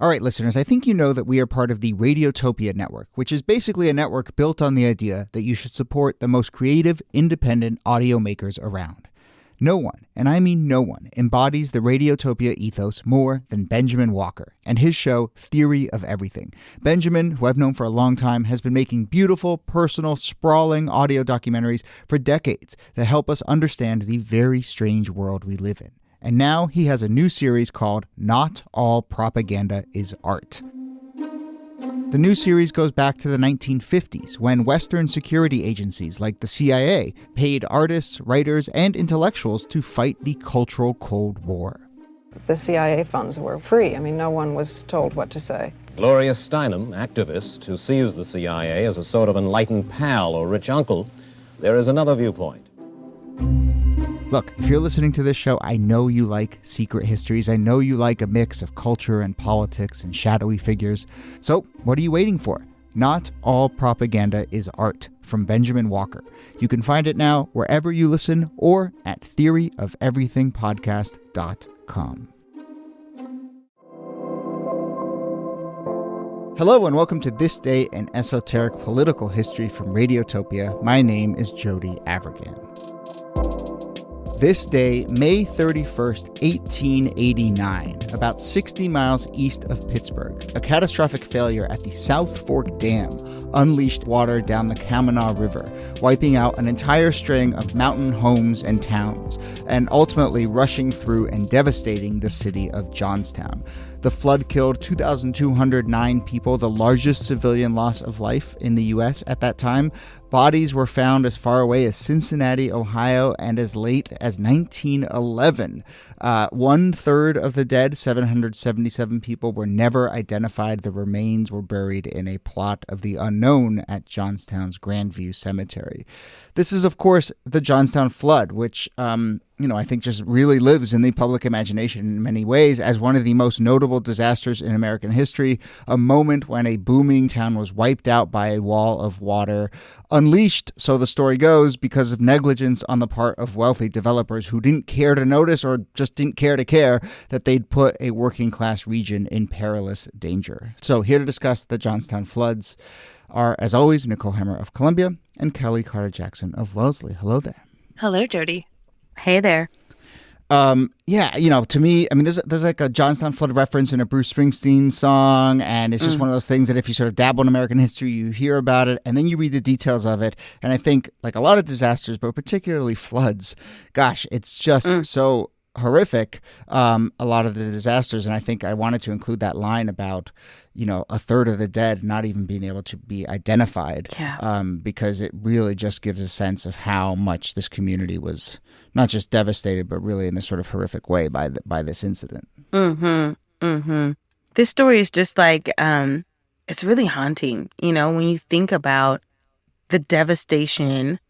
All right, listeners, I think you know that we are part of the Radiotopia network, which is basically a network built on the idea that you should support the most creative, independent audio makers around. No one, and I mean no one, embodies the Radiotopia ethos more than Benjamin Walker and his show Theory of Everything. Benjamin, who I've known for a long time, has been making beautiful, personal, sprawling audio documentaries for decades that help us understand the very strange world we live in. And now he has a new series called Not All Propaganda is Art. The new series goes back to the 1950s when Western security agencies like the CIA paid artists, writers, and intellectuals to fight the cultural Cold War. The CIA funds were free. I mean, no one was told what to say. Gloria Steinem, activist who sees the CIA as a sort of enlightened pal or rich uncle, there is another viewpoint. Look, if you're listening to this show, I know you like secret histories. I know you like a mix of culture and politics and shadowy figures. So what are you waiting for? Not All Propaganda is Art from Benjamin Walker. You can find it now wherever you listen or at theoryofeverythingpodcast.com. Hello and welcome to This Day in Esoteric Political History from Radiotopia. My name is Jody Avirgan. This day, May 31st, 1889, about 60 miles east of Pittsburgh, a catastrophic failure at the South Fork Dam unleashed water down the Conemaugh River, wiping out an entire string of mountain homes and towns, and ultimately rushing through and devastating the city of Johnstown. The flood killed 2,209 people, the largest civilian loss of life in the U.S. at that time. Bodies were found as far away as Cincinnati, Ohio, and as late as 1911. 1/3 of the dead, 777 people, were never identified. The remains were buried in a plot of the unknown at Johnstown's Grandview Cemetery. This is, of course, the Johnstown flood, which I think just really lives in the public imagination in many ways as one of the most notable disasters in American history, a moment when a booming town was wiped out by a wall of water, unleashed, so the story goes, because of negligence on the part of wealthy developers who didn't care to notice or just didn't care to care that they'd put a working class region in perilous danger. So here to discuss the Johnstown floods are, as always, Nicole Hammer of Columbia and Kellie Carter-Jackson of Wellesley. Hello there. Hello, Jody. Hey there. To me, I mean, there's like a Johnstown flood reference in a Bruce Springsteen song, and it's just one of those things that if you sort of dabble in American history, you hear about it, and then you read the details of it. And I think, like a lot of disasters, but particularly floods, gosh, it's just so horrific, a lot of the disasters. And I think I wanted to include that line about, 1/3 of the dead not even being able to be identified, because it really just gives a sense of how much this community was not just devastated, but really in this sort of horrific way by this incident. This story is just like, it's really haunting, when you think about the devastation,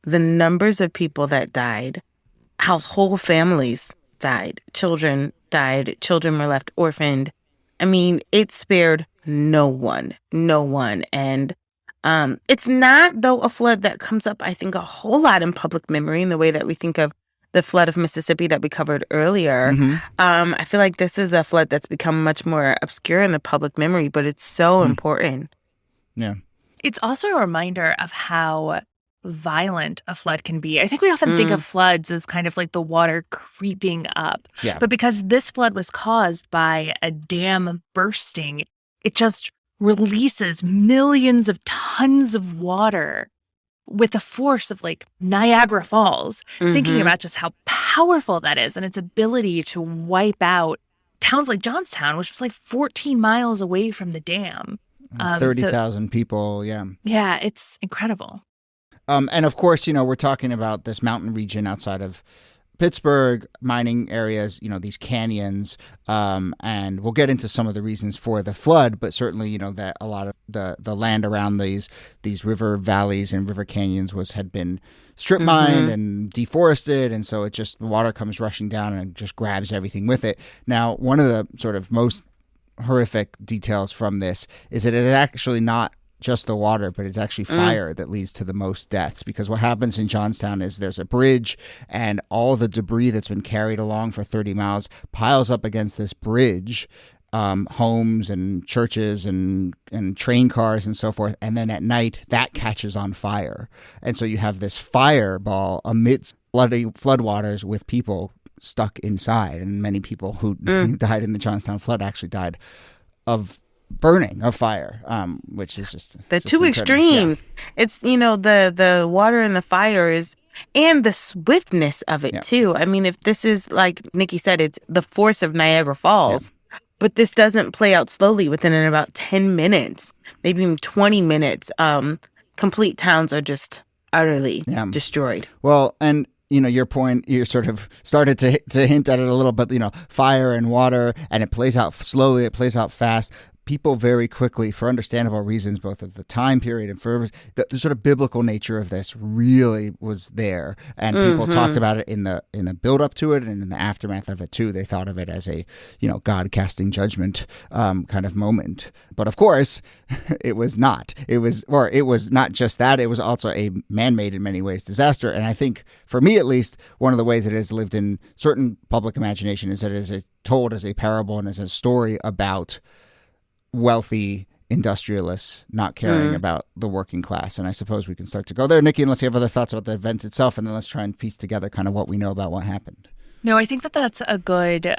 the numbers of people that died, how whole families died, children were left orphaned. I mean, it spared no one. And it's not, though, a flood that comes up, I think, a whole lot in public memory in the way that we think of the flood of Mississippi that we covered earlier. I feel like this is a flood that's become much more obscure in the public memory, but it's so important. Yeah. It's also a reminder of how violent a flood can be. I think we often think of floods as kind of like the water creeping up. Yeah. But because this flood was caused by a dam bursting, it just releases millions of tons of water with the force of like Niagara Falls. Thinking about just how powerful that is and its ability to wipe out towns like Johnstown, which was like 14 miles away from the dam. 30,000 people, yeah. Yeah, it's incredible. And of course, we're talking about this mountain region outside of Pittsburgh, mining areas, these canyons, and we'll get into some of the reasons for the flood, but certainly, that a lot of the land around these river valleys and river canyons had been strip mined and deforested, and so the water comes rushing down and just grabs everything with it. Now, one of the sort of most horrific details from this is that it is actually not just the water, but it's actually fire that leads to the most deaths, because what happens in Johnstown is there's a bridge and all the debris that's been carried along for 30 miles piles up against this bridge, homes and churches and train cars and so forth. And then at night, that catches on fire. And so you have this fireball amidst floodwaters with people stuck inside. And many people who died in the Johnstown flood actually died of burning, of fire, which is just two extremes. Yeah. It's, the water and the fire is, and the swiftness of it too. I mean, if this is, like Niki said, it's the force of Niagara Falls. Yeah. But this doesn't play out slowly. Within about 10 minutes, maybe even 20 minutes, complete towns are just utterly destroyed. Well, and, your point, you sort of started to hint at it a little, but, fire and water, and it plays out slowly, it plays out fast. People very quickly, for understandable reasons, both of the time period and for the sort of biblical nature of this really was there. And people talked about it in the build up to it and in the aftermath of it too. They thought of it as a, God casting judgment kind of moment. But of course, it was not. It was not just that. It was also a man-made in many ways disaster. And I think, for me at least, one of the ways it has lived in certain public imagination is that it is told as a parable and as a story about wealthy industrialists not caring about the working class. And I suppose we can start to go there, Niki, unless you have other thoughts about the event itself, and then let's try and piece together kind of what we know about what happened. No, I think that's a good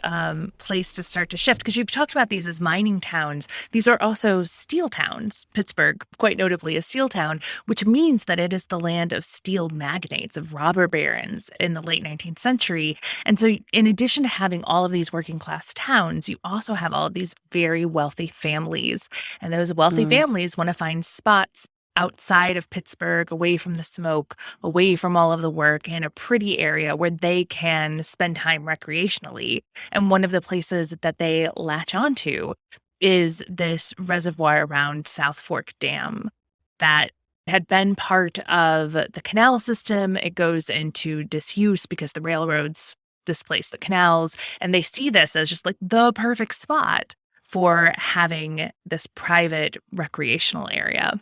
place to start to shift, because you've talked about these as mining towns. These are also steel towns. Pittsburgh, quite notably, a steel town, which means that it is the land of steel magnates, of robber barons in the late 19th century. And so in addition to having all of these working class towns, you also have all of these very wealthy families. And those wealthy families want to find spots outside of Pittsburgh, away from the smoke, away from all of the work, in a pretty area where they can spend time recreationally. And one of the places that they latch onto is this reservoir around South Fork Dam that had been part of the canal system. It goes into disuse because the railroads displaced the canals, and they see this as just like the perfect spot for having this private recreational area.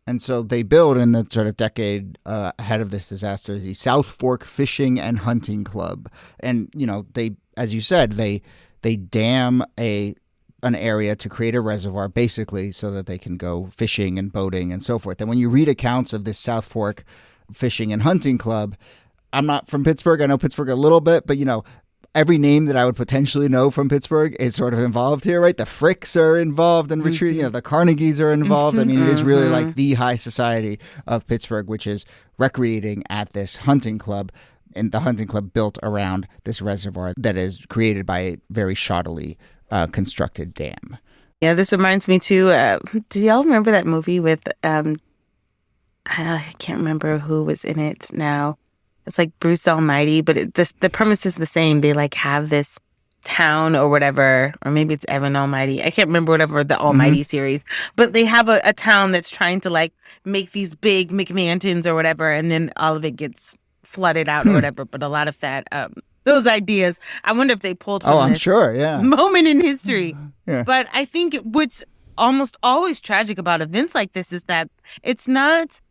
And so they build, in the sort of decade ahead of this disaster, the South Fork Fishing and Hunting Club. And, they, as you said, they dam an area to create a reservoir, basically, so that they can go fishing and boating and so forth. And when you read accounts of this South Fork Fishing and Hunting Club, I'm not from Pittsburgh. I know Pittsburgh a little bit, but, every name that I would potentially know from Pittsburgh is sort of involved here, right? The Fricks are involved in retreating, the Carnegies are involved. I mean, it is really like the high society of Pittsburgh, which is recreating at this hunting club, and the hunting club built around this reservoir that is created by a very shoddily constructed dam. Yeah, this reminds me too. Do y'all remember that movie with, I can't remember who was in it now. It's like Bruce Almighty, but the premise is the same. They like have this town or whatever, or maybe it's Evan Almighty. I can't remember whatever the Almighty series, but they have a town that's trying to like make these big McMansions or whatever, and then all of it gets flooded out or whatever. But a lot of that, those ideas, I wonder if they pulled from this moment in history. Yeah. But I think what's almost always tragic about events like this is that it's not,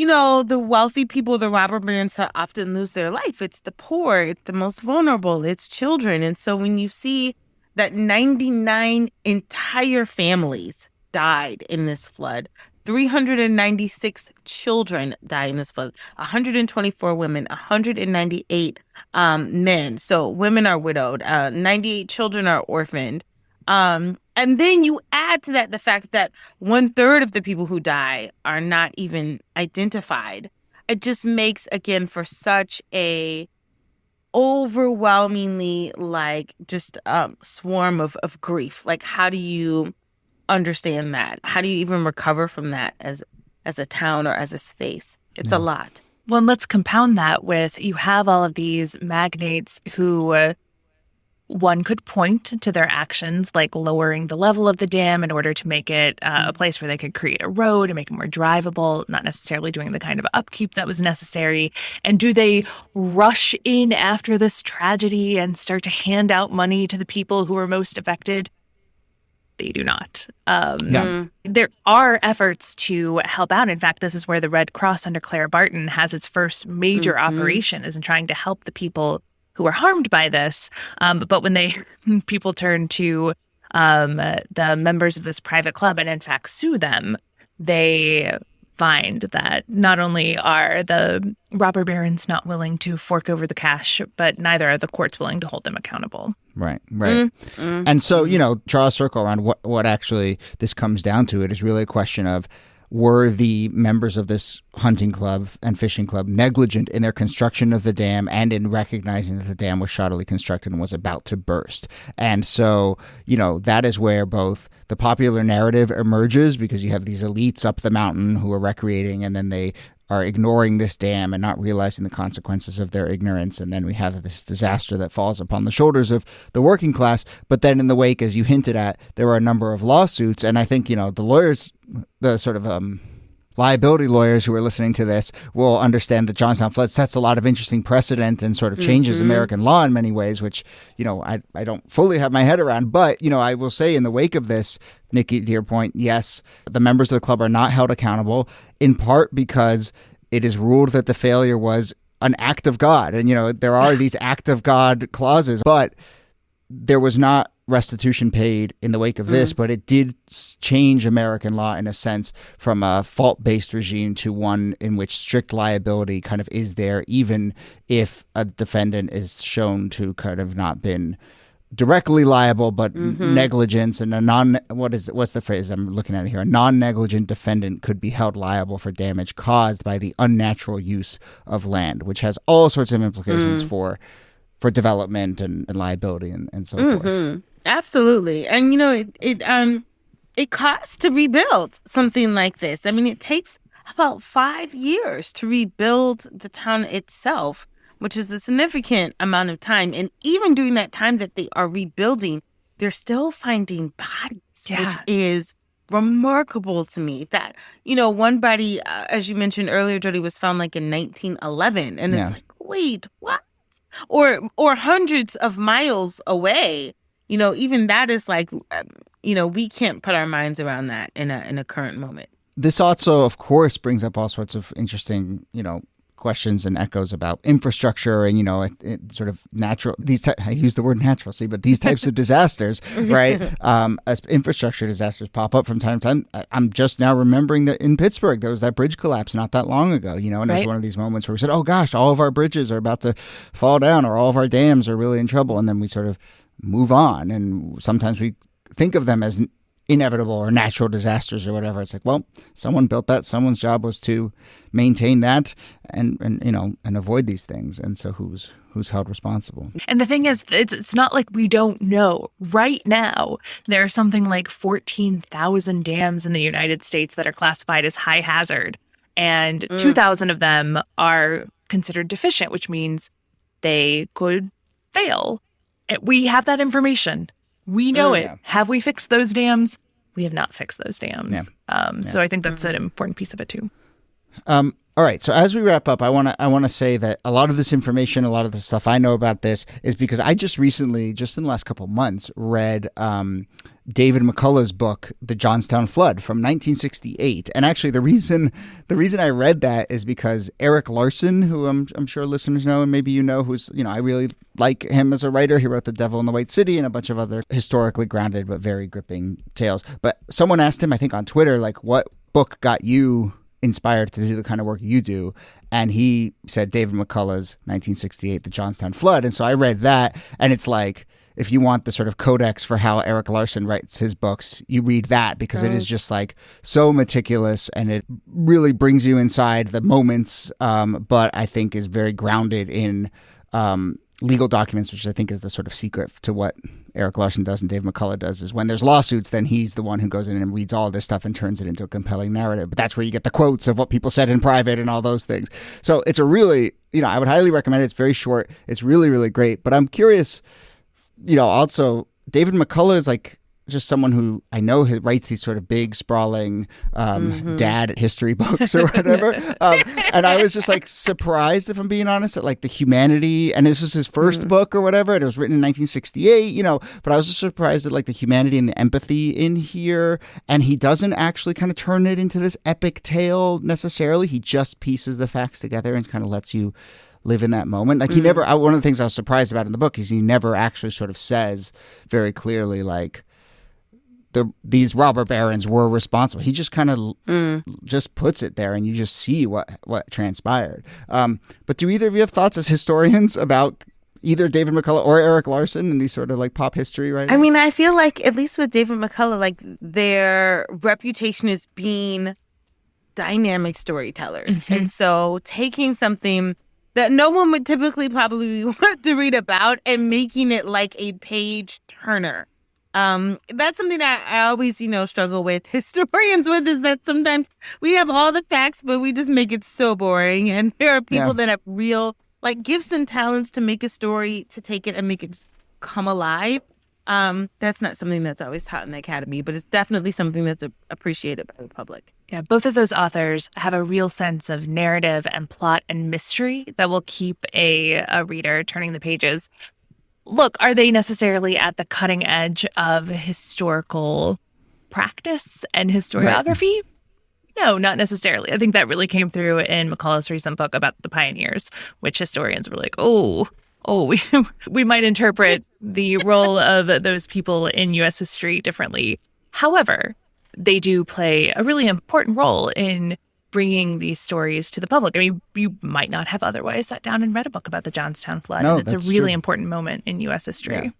the wealthy people, the robber barons, that often lose their life. It's the poor, it's the most vulnerable, it's children. And so when you see that 99 entire families died in this flood, 396 children died in this flood, 124 women, 198 men. So women are widowed, 98 children are orphaned. And then you add to that the fact that 1/3 of the people who die are not even identified. It just makes, again, for such a overwhelmingly just swarm of grief. Like, how do you understand that? How do you even recover from that as a town or as a space? It's a lot. Well, and let's compound that with, you have all of these magnates who one could point to their actions, like lowering the level of the dam in order to make it a place where they could create a road and make it more drivable, not necessarily doing the kind of upkeep that was necessary. And do they rush in after this tragedy and start to hand out money to the people who were most affected? They do not. There are efforts to help out. In fact, this is where the Red Cross under Clara Barton has its first major operation, is in trying to help the people who are harmed by this. But when people turn to the members of this private club and in fact sue them, they find that not only are the robber barons not willing to fork over the cash, but neither are the courts willing to hold them accountable. Right. And so, draw a circle around what actually this comes down to. It is really a question of, were the members of this hunting club and fishing club negligent in their construction of the dam and in recognizing that the dam was shoddily constructed and was about to burst? And so, that is where both the popular narrative emerges, because you have these elites up the mountain who are recreating, and then they are ignoring this dam and not realizing the consequences of their ignorance. And then we have this disaster that falls upon the shoulders of the working class. But then in the wake, as you hinted at, there are a number of lawsuits. And I think, the lawyers, the sort of liability lawyers who are listening to this will understand that Johnstown flood sets a lot of interesting precedent and sort of changes American law in many ways, which, I don't fully have my head around. But, I will say in the wake of this, Niki, to your point, yes, the members of the club are not held accountable, in part because it is ruled that the failure was an act of God. And, there are these act of God clauses, but there was not restitution paid in the wake of this, but it did change American law in a sense from a fault-based regime to one in which strict liability kind of is there, even if a defendant is shown to kind of not been directly liable, but negligence and what's the phrase I'm looking at here? A non-negligent defendant could be held liable for damage caused by the unnatural use of land, which has all sorts of implications for development and liability and so forth. Absolutely. And, it costs to rebuild something like this. I mean, it takes about 5 years to rebuild the town itself, which is a significant amount of time. And even during that time that they are rebuilding, they're still finding bodies, which is remarkable to me. That, one body, as you mentioned earlier, Jody, was found like in 1911. And it's like, wait, what? Or hundreds of miles away. Even that is like, we can't put our minds around that in a current moment. This also, of course, brings up all sorts of interesting, questions and echoes about infrastructure and, sort of natural, I use the word natural, but these types of disasters, right? As infrastructure disasters pop up from time to time. I'm just now remembering that in Pittsburgh, there was that bridge collapse not that long ago, and it was one of these moments where we said, oh gosh, all of our bridges are about to fall down or all of our dams are really in trouble. And then we sort of move on. And sometimes we think of them as inevitable or natural disasters or whatever. It's like, well, someone built that. Someone's job was to maintain that and avoid these things. And so who's held responsible? And the thing is, it's not like we don't know. Right now, there are something like 14,000 dams in the United States that are classified as high hazard. And 2,000 of them are considered deficient, which means they could fail. We have that information. We know it. Have we fixed those dams? We have not fixed those dams. So I think that's an important piece of it too. All right. So as we wrap up, I want to say that a lot of this information, a lot of the stuff I know about this is because I just recently, just in the last couple of months, read David McCullough's book, The Johnstown Flood from 1968. And actually the reason I read that is because Eric Larson, who I'm sure listeners know, and maybe who's, I really like him as a writer. He wrote The Devil in the White City and a bunch of other historically grounded but very gripping tales. But someone asked him, I think on Twitter, like, what book got you inspired to do the kind of work you do? And he said David McCullough's 1968, The Johnstown Flood. And so I read that, and it's like, if you want the sort of codex for how Eric Larson writes his books, you read that because it is just like so meticulous and it really brings you inside the moments, but I think is very grounded in legal documents, which I think is the sort of secret to what Eric Larson does and Dave McCullough does, is when there's lawsuits, then he's the one who goes in and reads all this stuff and turns it into a compelling narrative. But that's where you get the quotes of what people said in private and all those things. So it's a really, I would highly recommend it. It's very short. It's really, really great. But I'm curious, also David McCullough is like just someone who I know writes these sort of big, sprawling dad history books or whatever. And I was just like surprised, if I'm being honest, at like the humanity. And this was his first book or whatever. And it was written in 1968, but I was just surprised at like the humanity and the empathy in here. And he doesn't actually kind of turn it into this epic tale necessarily. He just pieces the facts together and kind of lets you live in that moment. Like he never, one of the things I was surprised about in the book is he never actually sort of says very clearly, like, these robber barons were responsible. He just kind of just puts it there, and you just see what transpired. But do either of you have thoughts as historians about either David McCullough or Erik Larson and these sort of like pop history writers? I mean, I feel like at least with David McCullough, like their reputation is being dynamic storytellers. Mm-hmm. And so taking something that no one would typically probably want to read about and making it like a page turner. That's something that I always, struggle with historians with, is that sometimes we have all the facts, but we just make it so boring. And there are people that have real like gifts and talents to make a story, to take it and make it come alive. That's not something that's always taught in the academy, but it's definitely something that's appreciated by the public. Yeah, both of those authors have a real sense of narrative and plot and mystery that will keep a reader turning the pages. Look, are they necessarily at the cutting edge of historical practice and historiography? Right. No, not necessarily. I think that really came through in McCullough's recent book about the pioneers, which historians were like, we might interpret the role of those people in U.S. history differently. However, they do play a really important role in bringing these stories to the public. I mean, you might not have otherwise sat down and read a book about the Johnstown flood. No, and it's a really important moment in U.S. history.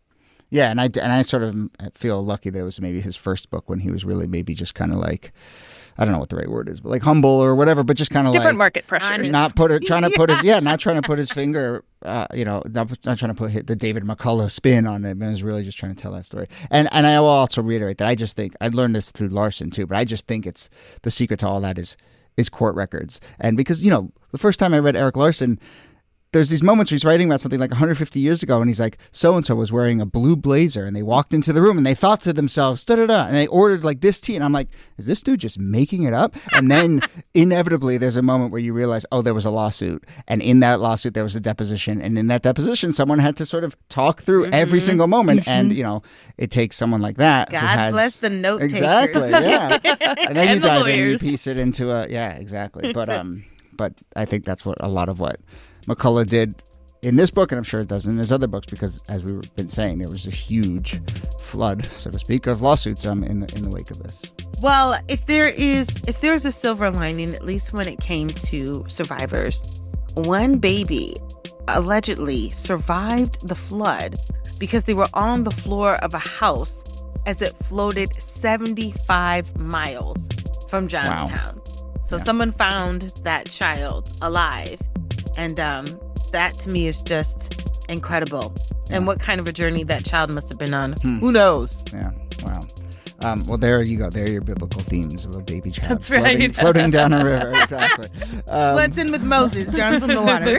Yeah, and I sort of feel lucky that it was maybe his first book when he was really maybe just kind of like, I don't know what the right word is, but like humble or whatever, but just kind of different like market pressures. Not trying to put his finger, not trying to put the David McCullough spin on it, but was really just trying to tell that story. And I will also reiterate that I just think, I learned this through Larson too, but I just think it's the secret to all that is court records. And because, the first time I read Erik Larson, there's these moments where he's writing about something like 150 years ago, and he's like, so-and-so was wearing a blue blazer, and they walked into the room, and they thought to themselves, da-da-da, and they ordered like this tea, and I'm like, is this dude just making it up? And then inevitably there's a moment where you realize, oh, there was a lawsuit, and in that lawsuit there was a deposition, and in that deposition someone had to sort of talk through every single moment, and it takes someone like that. God bless the note takers. Exactly, yeah. And then you dive in and you lawyers. piece it into exactly. But I think that's what a lot of what McCullough did in this book, and I'm sure it does in his other books, because as we've been saying, there was a huge flood, so to speak, of lawsuits in the wake of this. Well, if there's a silver lining, at least when it came to survivors, one baby allegedly survived the flood because they were on the floor of a house as it floated 75 miles from Johnstown. Wow. So someone found that child alive. And that to me is just incredible. And what kind of a journey that child must have been on. Who knows? Yeah. Wow. Well, there you go. There are your biblical themes of a baby child. That's right. Floating down a river. Exactly. What's in with Moses? Drawn from the water.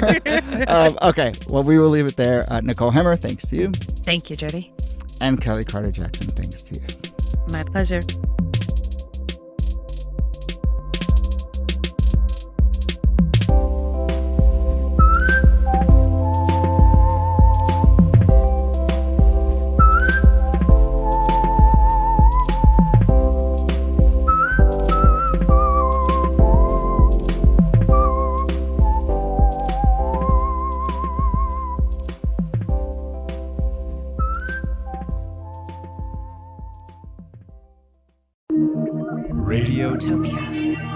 Okay. Well, we will leave it there. Nicole Hemmer, thanks to you. Thank you, Jody. And Kellie Carter-Jackson, thanks to you. My pleasure. Radiotopia.